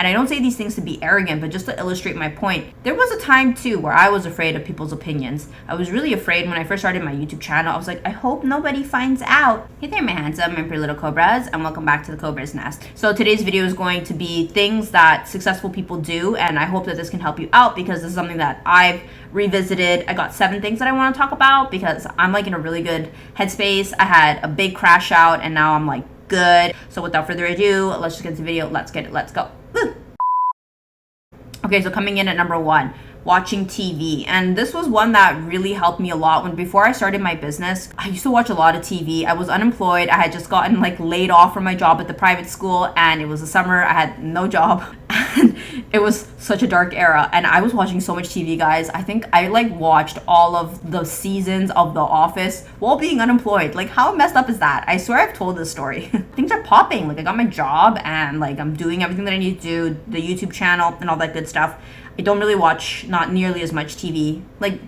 And I don't say these things to be arrogant, but just to illustrate my point. There was a time too where I was afraid of people's opinions. I was really afraid when I first started my YouTube channel. I was like, I hope nobody finds out. Hey there, my handsome and pretty little Cobras, and welcome back to the Cobra's Nest. So today's video is going to be things that successful people do, and I hope that this can help you out because this is something that I've revisited. I got 7 things that I want to talk about because I'm like in a really good headspace. I had a big crash out and now I'm like good. So without further ado, let's just get into the video. Let's go. Woo! Okay, so coming in at number 1, watching TV. And this was one that really helped me a lot. When before I started my business, I used to watch a lot of TV. I was unemployed. I had just gotten like laid off from my job at the private school, and it was the summer. I had no job. And it was such a dark era, and I was watching so much TV, guys. I think I like watched all of the seasons of The Office while being unemployed. Like, how messed up is that? I swear I've told this story. Things are popping. Like, I got my job and like I'm doing everything that I need to do, the YouTube channel and all that good stuff. I don't really watch not nearly as much TV. Like,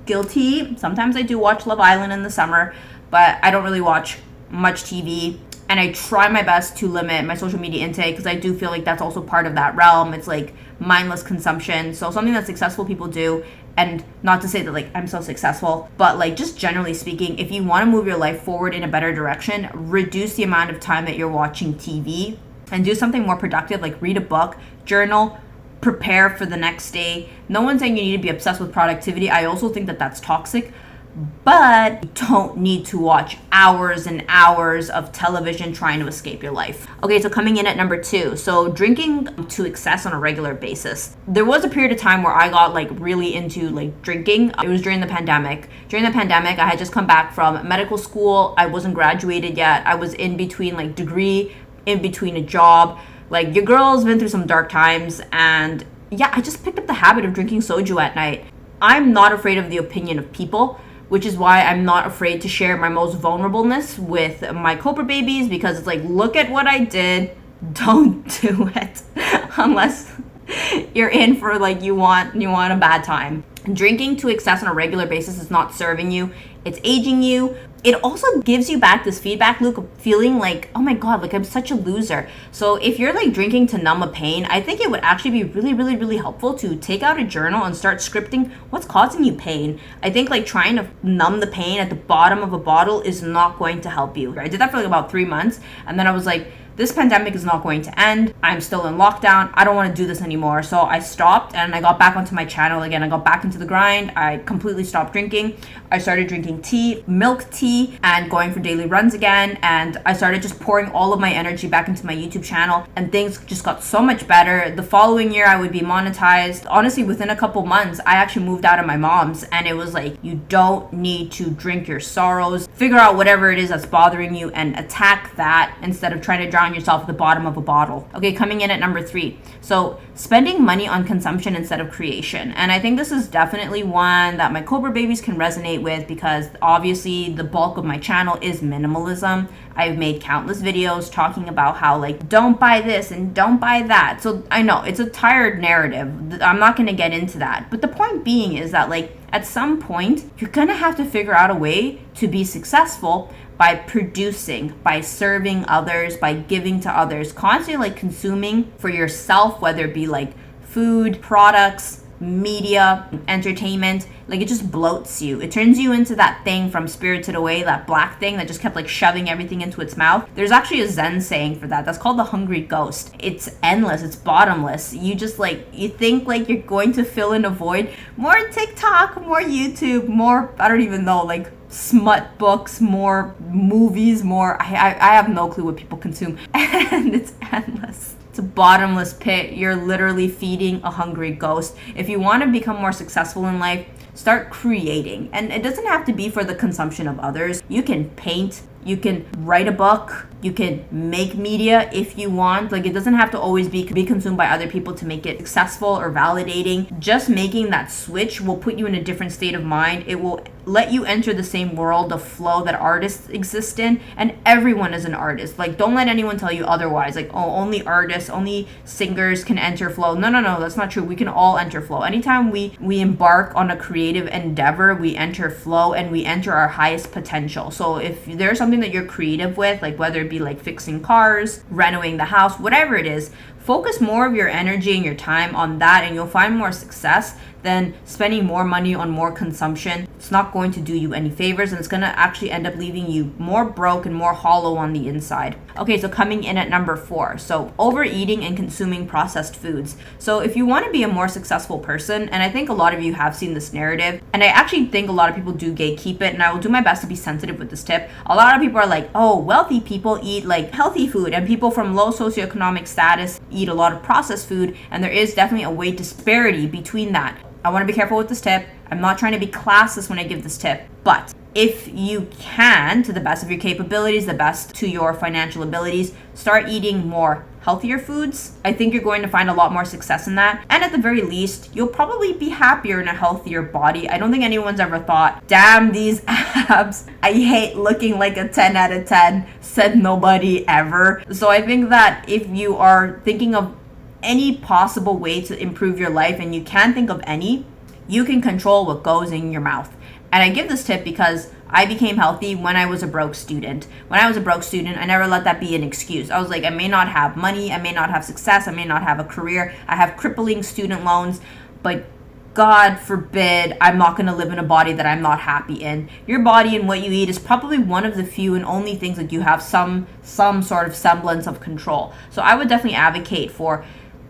guilty. Sometimes I do watch Love Island in the summer, but I don't really watch much TV. And I try my best to limit my social media intake because I do feel like that's also part of that realm. It's like mindless consumption. So something that successful people do, and not to say that like I'm so successful, but like just generally speaking, if you want to move your life forward in a better direction, reduce the amount of time that you're watching TV and do something more productive, like read a book, journal, prepare for the next day. No one's saying you need to be obsessed with productivity. I also think that that's toxic. But you don't need to watch hours and hours of television trying to escape your life. Okay, so coming in at number 2. So drinking to excess on a regular basis. There was a period of time where I got like really into like drinking. It was during the pandemic. During the pandemic, I had just come back from medical school. I wasn't graduated yet. I was in between like degree, in between a job. Like, your girl's been through some dark times, and yeah, I just picked up the habit of drinking soju at night. I'm not afraid of the opinion of people, which is why I'm not afraid to share my most vulnerableness with my Cobra babies, because it's like, look at what I did. Don't do it unless you're in for like you want a bad time. Drinking to excess on a regular basis is not serving you. It's aging you. It also gives you back this feedback loop of feeling like, oh my God, like I'm such a loser. So if you're like drinking to numb a pain, I think it would actually be really helpful to take out a journal and start scripting what's causing you pain. I think like trying to numb the pain at the bottom of a bottle is not going to help you. I did that for like about 3 months, and then I was like, this pandemic is not going to end. I'm still in lockdown. I don't want to do this anymore. So I stopped and I got back onto my channel again. I got back into the grind. I completely stopped drinking. I started drinking tea, milk tea, and going for daily runs again. And I started just pouring all of my energy back into my YouTube channel, and things just got so much better. The following year, I would be monetized. Honestly, within a couple months, I actually moved out of my mom's, and it was like, you don't need to drink your sorrows. Figure out whatever it is that's bothering you and attack that instead of trying to drown yourself at the bottom of a bottle. Okay, coming in at number 3. So spending money on consumption instead of creation. And I think this is definitely one that my Cobra babies can resonate with, because obviously the bulk of my channel is minimalism. I've made countless videos talking about how like, don't buy this and don't buy that. So I know it's a tired narrative. I'm not going to get into that. But the point being is that like at some point, you're going to have to figure out a way to be successful by producing, by serving others, by giving to others, constantly like consuming for yourself, whether it be like food, products, media, entertainment. Like, it just bloats you. It turns you into that thing from Spirited Away, that black thing that just kept like shoving everything into its mouth. There's actually a Zen saying for that. That's called the hungry ghost. It's endless. It's bottomless. You just like, you think like you're going to fill in a void. More TikTok, more YouTube, more, I don't even know, like smut books, more movies, more, I have no clue what people consume. And it's endless. It's a bottomless pit. You're literally feeding a hungry ghost. If you want to become more successful in life, start creating. And it doesn't have to be for the consumption of others. You can paint, you can write a book, you can make media if you want. Like, it doesn't have to always be consumed by other people to make it successful or validating. Just making that switch will put you in a different state of mind. It will let you enter the same world of flow that artists exist in, and everyone is an artist. Like, don't let anyone tell you otherwise. Like, oh, only artists, only singers can enter flow. No, that's not true. We can all enter flow. Anytime we embark on a creative endeavor, we enter flow and we enter our highest potential. So if there's something that you're creative with, like whether it be like fixing cars, renovating the house, whatever it is, Focus more of your energy and your time on that, and you'll find more success than spending more money on more consumption. It's not going to do you any favors, and it's going to actually end up leaving you more broke and more hollow on the inside. Okay, so coming in at number 4. So overeating and consuming processed foods. So if you want to be a more successful person, and I think a lot of you have seen this narrative, and I actually think a lot of people do gatekeep it, and I will do my best to be sensitive with this tip. A lot of people are like, oh, wealthy people eat like healthy food, and people from low socioeconomic status eat a lot of processed food, and there is definitely a weight disparity between that. I want to be careful with this tip. I'm not trying to be classist when I give this tip, but if you can, to the best of your capabilities, the best to your financial abilities, start eating more healthier foods. I think you're going to find a lot more success in that. And at the very least, you'll probably be happier in a healthier body. I don't think anyone's ever thought, damn, these abs, I hate looking like a 10 out of 10, said nobody ever. So I think that if you are thinking of any possible way to improve your life, and you can think of any, you can control what goes in your mouth. And I give this tip because I became healthy when I was a broke student. When I was a broke student, I never let that be an excuse. I was like, I may not have money, I may not have success, I may not have a career, I have crippling student loans, but God forbid, I'm not going to live in a body that I'm not happy in. Your body and what you eat is probably one of the few and only things that you have some sort of semblance of control. So I would definitely advocate for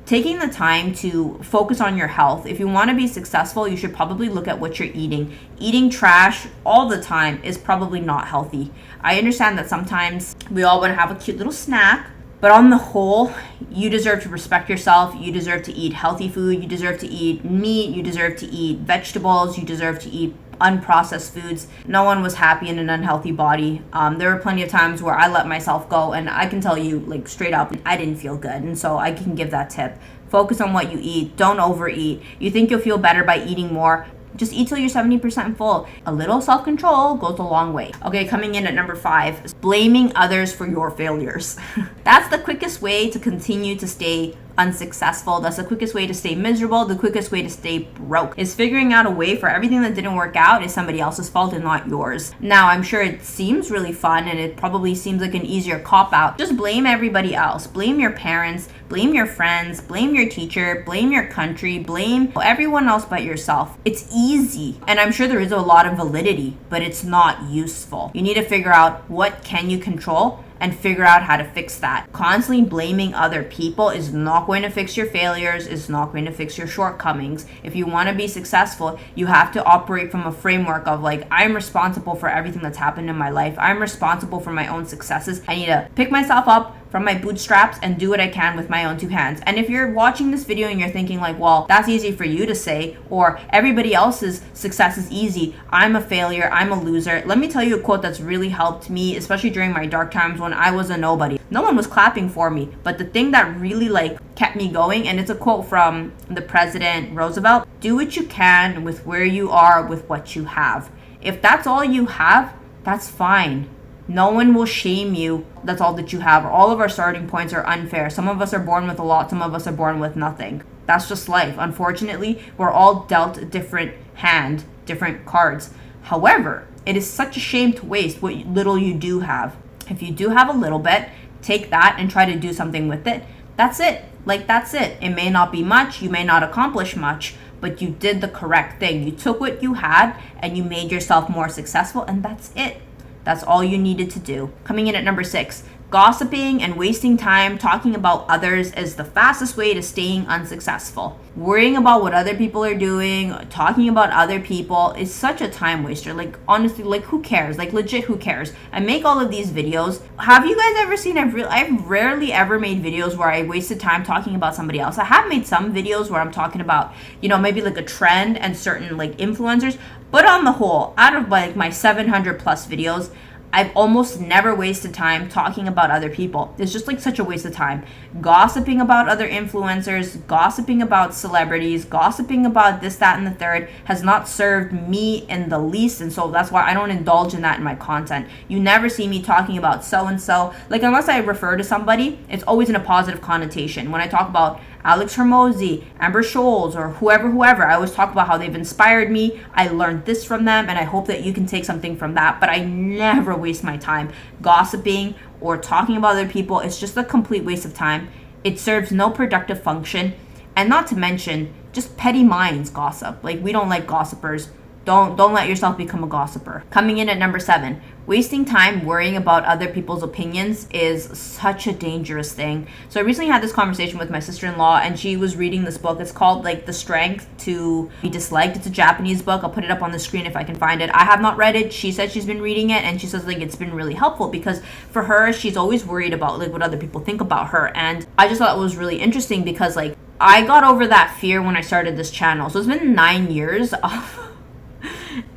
taking the time to focus on your health. If you want to be successful, you should probably look at what you're eating. Eating trash all the time is probably not healthy. I understand that sometimes we all want to have a cute little snack, but on the whole, you deserve to respect yourself. You deserve to eat healthy food. You deserve to eat meat. You deserve to eat vegetables. You deserve to eat unprocessed foods. No one was happy in an unhealthy body. There were plenty of times where I let myself go, and I can tell you, like, straight up, I didn't feel good. And so I can give that tip. Focus on what you eat. Don't overeat. You think you'll feel better by eating more? Just eat till you're 70% full. A little self-control goes a long way. Okay, coming in at number 5 is blaming others for your failures. That's the quickest way to continue to stay unsuccessful. That's the quickest way to stay miserable. The quickest way to stay broke is figuring out a way for everything that didn't work out is somebody else's fault and not yours. Now, I'm sure it seems really fun, and it probably seems like an easier cop-out. Just blame everybody else. Blame your parents, blame your friends, blame your teacher, blame your country, blame everyone else but yourself. It's easy, and I'm sure there is a lot of validity, but it's not useful. You need to figure out what can you control and figure out how to fix that. Constantly blaming other people is not going to fix your failures, is not going to fix your shortcomings. If you want to be successful, you have to operate from a framework of like, I'm responsible for everything that's happened in my life. I'm responsible for my own successes. I need to pick myself up from my bootstraps and do what I can with my own 2 hands. And if you're watching this video and you're thinking like, well, that's easy for you to say, or everybody else's success is easy, I'm a failure, I'm a loser. Let me tell you a quote that's really helped me, especially during my dark times when I was a nobody. No one was clapping for me, but the thing that really kept me going, and it's a quote from the President Roosevelt: do what you can with where you are with what you have. If that's all you have, that's fine. No one will shame you. That's all that you have. All of our starting points are unfair. Some of us are born with a lot. Some of us are born with nothing. That's just life. Unfortunately, we're all dealt a different hand, different cards. However, it is such a shame to waste what little you do have. If you do have a little bit, take that and try to do something with it. That's it. That's it. It may not be much. You may not accomplish much, but you did the correct thing. You took what you had and you made yourself more successful, and that's it. That's all you needed to do. Coming in at number 6, gossiping and wasting time talking about others is the fastest way to staying unsuccessful. Worrying about what other people are doing, talking about other people is such a time waster. Like, honestly, like, who cares? Like, legit, who cares? I make all of these videos. Have you guys ever seen, I've rarely ever made videos where I wasted time talking about somebody else. I have made some videos where I'm talking about, maybe like a trend and certain like influencers. But on the whole, out of like my 700 plus videos, I've almost never wasted time talking about other people. It's just like such a waste of time. Gossiping about other influencers, gossiping about celebrities, gossiping about this, that, and the third has not served me in the least. And so that's why I don't indulge in that in my content. You never see me talking about so-and-so. Like, unless I refer to somebody, it's always in a positive connotation. When I talk about Alex Hormozy, Amber Scholes, or whoever, I always talk about how they've inspired me. I learned this from them, and I hope that you can take something from that. But I never waste my time gossiping or talking about other people. It's just a complete waste of time. It serves no productive function, and not to mention just petty minds gossip. Like, we don't like gossipers. Don't let yourself become a gossiper. Coming in at number 7, wasting time worrying about other people's opinions is such a dangerous thing. So I recently had this conversation with my sister-in-law, and she was reading this book. It's called like The Strength to Be Disliked. It's a Japanese book. I'll put it up on the screen if I can find it. I have not read it. She said she's been reading it, and she says like it's been really helpful because for her, she's always worried about like what other people think about her. And I just thought it was really interesting because like I got over that fear when I started this channel. So it's been 9 years of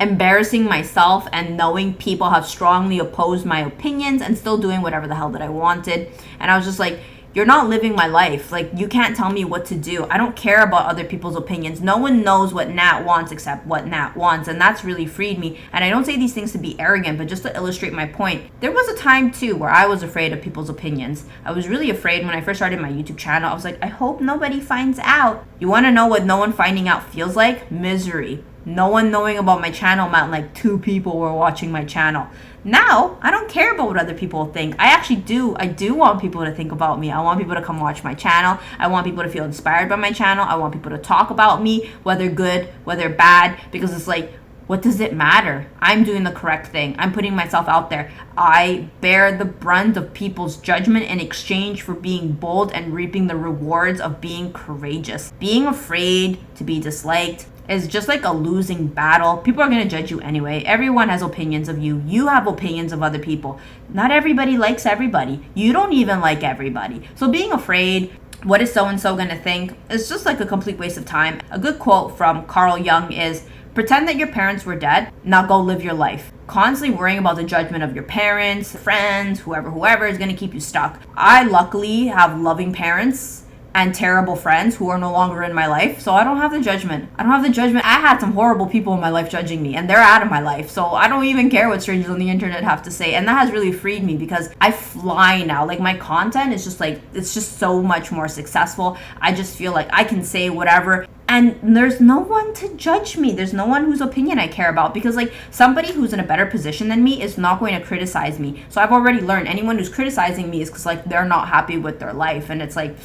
embarrassing myself and knowing people have strongly opposed my opinions and still doing whatever the hell that I wanted. And I was just like, you're not living my life. Like, you can't tell me what to do. I don't care about other people's opinions. No one knows what Nat wants except what Nat wants. And that's really freed me. And I don't say these things to be arrogant, but just to illustrate my point. There was a time too where I was afraid of people's opinions. I was really afraid when I first started my YouTube channel. I was like, I hope nobody finds out. You want to know what no one finding out feels like? Misery. No one knowing about my channel meant like 2 people were watching my channel. Now, I don't care about what other people think. I do want people to think about me. I want people to come watch my channel. I want people to feel inspired by my channel. I want people to talk about me, whether good, whether bad, because it's like, what does it matter? I'm doing the correct thing. I'm putting myself out there. I bear the brunt of people's judgment in exchange for being bold and reaping the rewards of being courageous. Being afraid to be disliked is just like a losing battle. People are going to judge you anyway. Everyone has opinions of you. You have opinions of other people. Not everybody likes everybody. You don't even like everybody. So being afraid, what is so-and-so going to think, is just like a complete waste of time. A good quote from Carl Jung is, pretend that your parents were dead, now go live your life. Constantly worrying about the judgment of your parents, friends, whoever is going to keep you stuck. I luckily have loving parents and terrible friends who are no longer in my life, so I don't have the judgment. I had some horrible people in my life judging me, and they're out of my life, so I don't even care what strangers on the internet have to say. And that has really freed me because I fly now. Like, my content is just like, it's just so much more successful. I just feel like I can say whatever, and there's no one to judge me. There's no one whose opinion I care about, because like somebody who's in a better position than me is not going to criticize me. So I've already learned anyone who's criticizing me is because like they're not happy with their life, and it's like,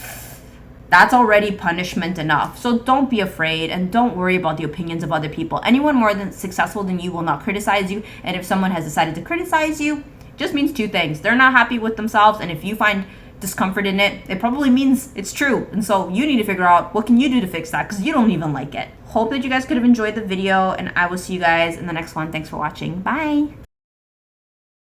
that's already punishment enough. So don't be afraid and don't worry about the opinions of other people. Anyone more than successful than you will not criticize you. And if someone has decided to criticize you, it just means 2 things. They're not happy with themselves, and if you find discomfort in it, it probably means it's true. And so you need to figure out what can you do to fix that, because you don't even like it. Hope that you guys could have enjoyed the video, and I will see you guys in the next one. Thanks for watching. Bye.